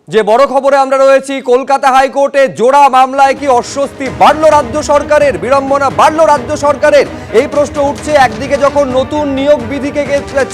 যে বড় খবরে আমরা রয়েছি, কলকাতা হাইকোর্টে জোড়া মামলায় কি অস্বস্তি বাড়লো রাজ্য সরকারের, বিড়ম্বনা বাড়লো রাজ্য সরকারের, এই প্রশ্ন উঠছে। একদিকে যখন নতুন নিয়োগ বিধিকে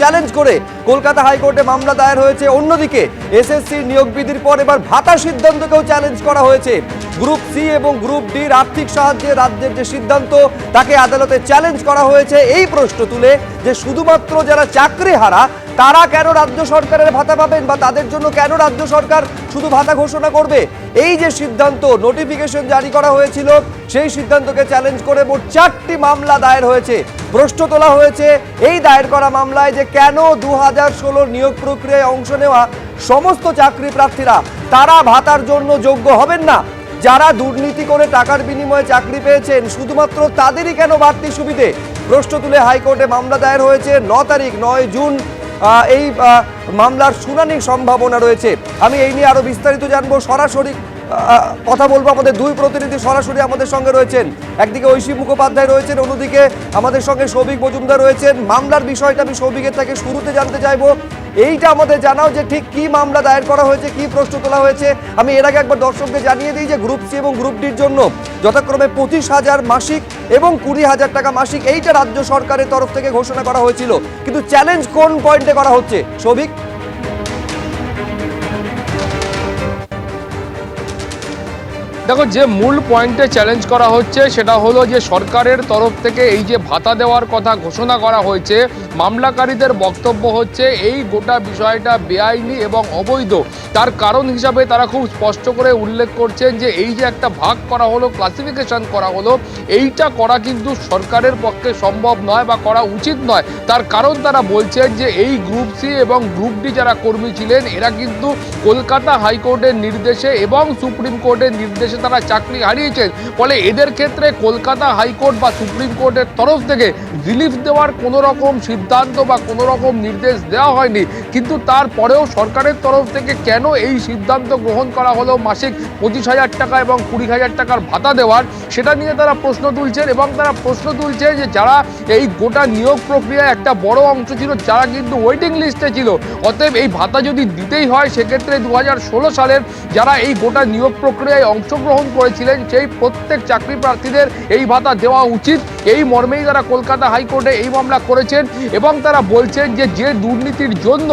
চ্যালেঞ্জ করে কলকাতা হাইকোর্টে মামলা দায়ের হয়েছে, অন্যদিকে এসএসসি নিয়োগ বিধির পর এবার ভাতা সিদ্ধান্তকেও চ্যালেঞ্জ করা হয়েছে। গ্রুপ সি এবং গ্রুপ ডির আর্থিক সাহায্যে রাজ্যের যে সিদ্ধান্ত, তাকে আদালতে চ্যালেঞ্জ করা হয়েছে এই প্রশ্ন তুলে যে শুধুমাত্র যারা চাকরি হারা তারা কেন রাজ্য সরকারের ভাতা পাবেন, বা তাদের জন্য কেন রাজ্য সরকার শুধু ভাতা ঘোষণা করবে। এই যে সিদ্ধান্ত, নোটিফিকেশন জারি করা হয়েছিল, সেই সিদ্ধান্তকে চ্যালেঞ্জ করে মোট 4টি মামলা দায়ের হয়েছে। প্রশ্ন তোলা হয়েছে এই দায়ের করা মামলায় যে কেন 2016 নিয়োগ প্রক্রিয়ায় অংশ নেওয়া সমস্ত চাকরি প্রার্থীরা তারা ভাতার জন্য যোগ্য হবেন না। যারা দুর্নীতি করে টাকার বিনিময়ে চাকরি পেয়েছেন শুধুমাত্র তাদেরই কেন বাড়তি সুবিধে। প্রশ্ন তুলে হাইকোর্টে মামলা দায়ের হয়েছে। 9 জুন এই মামলার শুনানির সম্ভাবনা রয়েছে। আমি এই নিয়ে আরো বিস্তারিত জানবো, সরাসরি কথা বলবো। আমাদের দুই প্রতিনিধি সরাসরি আমাদের সঙ্গে রয়েছেন, একদিকে ঐশী মুখোপাধ্যায় রয়েছেন, অন্যদিকে আমাদের সঙ্গে সৌভিক মজুমদার রয়েছেন। মামলার বিষয়টা আমি সৌভিকের থেকে শুরুতে জানতে চাইবো, এইটা আমাদের জানাও যে ঠিক কি মামলা দায়ের করা হয়েছে, কি প্রশ্ন তোলা হয়েছে। আমি এর আগে একবার দর্শকদের জানিয়ে দিই যে গ্রুপ সি এবং গ্রুপ ডির জন্য যথাক্রমে 25,000 মাসিক এবং 20,000 টাকা মাসিক, এইটা রাজ্য সরকারের তরফ থেকে ঘোষণা করা হয়েছিল। কিন্তু চ্যালেঞ্জ কোন পয়েন্টে করা হচ্ছে সৌভিক? দেখো, যে মূল পয়েন্টে চ্যালেঞ্জ করা হচ্ছে সেটা হলো যে সরকারের তরফ থেকে এই যে ভাতা দেওয়ার কথা ঘোষণা করা হয়েছে, মামলাকারীদের বক্তব্য হচ্ছে এই গোটা বিষয়টা বেআইনি এবং অবৈধ। তার কারণ হিসাবে তারা খুব স্পষ্ট করে উল্লেখ করছেন যে এই যে একটা ভাগ করা হলো, ক্লাসিফিকেশন করা হলো, এইটা করা কিন্তু সরকারের পক্ষে সম্ভব নয় বা করা উচিত নয়। তার কারণ তারা বলছেন যে এই গ্রুপ সি এবং গ্রুপ ডি যারা কর্মী ছিলেন এরা কিন্তু কলকাতা হাইকোর্টের নির্দেশে এবং সুপ্রিম কোর্টের নির্দেশে তারা চাকরি হারিয়েছেন। ফলে এদের ক্ষেত্রে কলকাতা হাইকোর্ট বা সুপ্রিম কোর্টের তরফ থেকে রিলিফ দেওয়ার কোনো রকম সিদ্ধান্ত বা কোনো রকম নির্দেশ দেওয়া হয়নি। কিন্তু তারপরেও সরকারের তরফ থেকে কেন এই সিদ্ধান্ত গ্রহণ করা হলো মাসিক 25,000 টাকা এবং 20,000 টাকার ভাতা দেওয়ার, সেটা নিয়ে তারা প্রশ্ন তুলছেন। এবং তারা প্রশ্ন তুলছে যে যারা এই গোটা নিয়োগ প্রক্রিয়ায় একটা বড় অংশ ছিল, যারা কিন্তু ওয়েটিং লিস্টে ছিল, অতএব এই ভাতা যদি দিতেই হয় সেক্ষেত্রে 2016 সালের যারা এই গোটা নিয়োগ প্রক্রিয়ায় অংশগ্রহণ করেছিলেন সেই প্রত্যেক চাকরি প্রার্থীদের এই ভাতা দেওয়া উচিত। এই মর্মেই তারা কলকাতা হাইকোর্টে এই মামলা করেছেন। এবং তারা বলছেন যে যে দুর্নীতির জন্য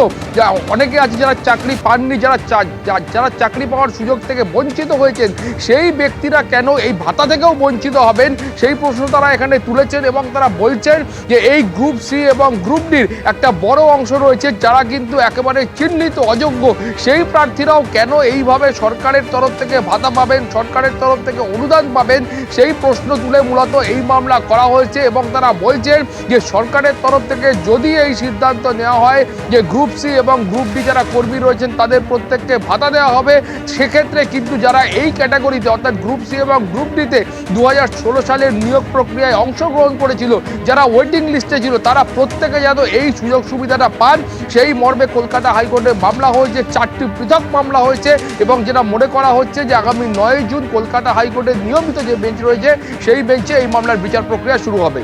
অনেকে আছে যারা চাকরি পাননি, যারা চাকরি পাওয়ার সুযোগ থেকে বঞ্চিত হয়েছেন, সেই ব্যক্তিরা কেন এই ভাতা থেকেও বঞ্চিত হবেন, সেই প্রশ্ন তারা এখানে তুলেছেন। এবং তারা বলছেন যে এই গ্রুপ সি এবং গ্রুপ ডির একটা বড় অংশ রয়েছে যারা কিন্তু একেবারে চিহ্নিত অযোগ্য, সেই প্রার্থীরাও কেন এইভাবে সরকারের তরফ থেকে ভাতা পাবেন, সরকারের তরফ থেকে অনুদান পাবেন, সেই প্রশ্ন তুলে মূলত এই মামলা করা হয়েছে। এবং তারা বলছেন যে সরকারের তরফ থেকে যদি এই সিদ্ধান্ত নেওয়া হয় যে গ্রুপ সি এবং গ্রুপ ডি যারা কর্মী রয়েছেন তাদের প্রত্যেককে ভাতা দেওয়া হবে, সেক্ষেত্রে কিন্তু যারা এই ক্যাটাগরিতে অর্থাৎ গ্রুপ সি এবং গ্রুপ ডিতে 2016 সালের নিয়োগ প্রক্রিয়ায় অংশগ্রহণ করেছিল, যারা ওয়েটিং লিস্টে ছিল, তারা প্রত্যেকে যেন এই সুযোগ সুবিধাটা পান, সেই মর্মে কলকাতা হাইকোর্টে মামলা হয়েছে। 4টি পৃথক মামলা হয়েছে। এবং যেটা মনে করা হচ্ছে যে আগামী 9 জুন কলকাতা হাইকোর্টের নিয়মিত যে বেঞ্চ রয়েছে সেই বেঞ্চে এই মামলার বিচার প্রক্রিয়া শুরু হবে।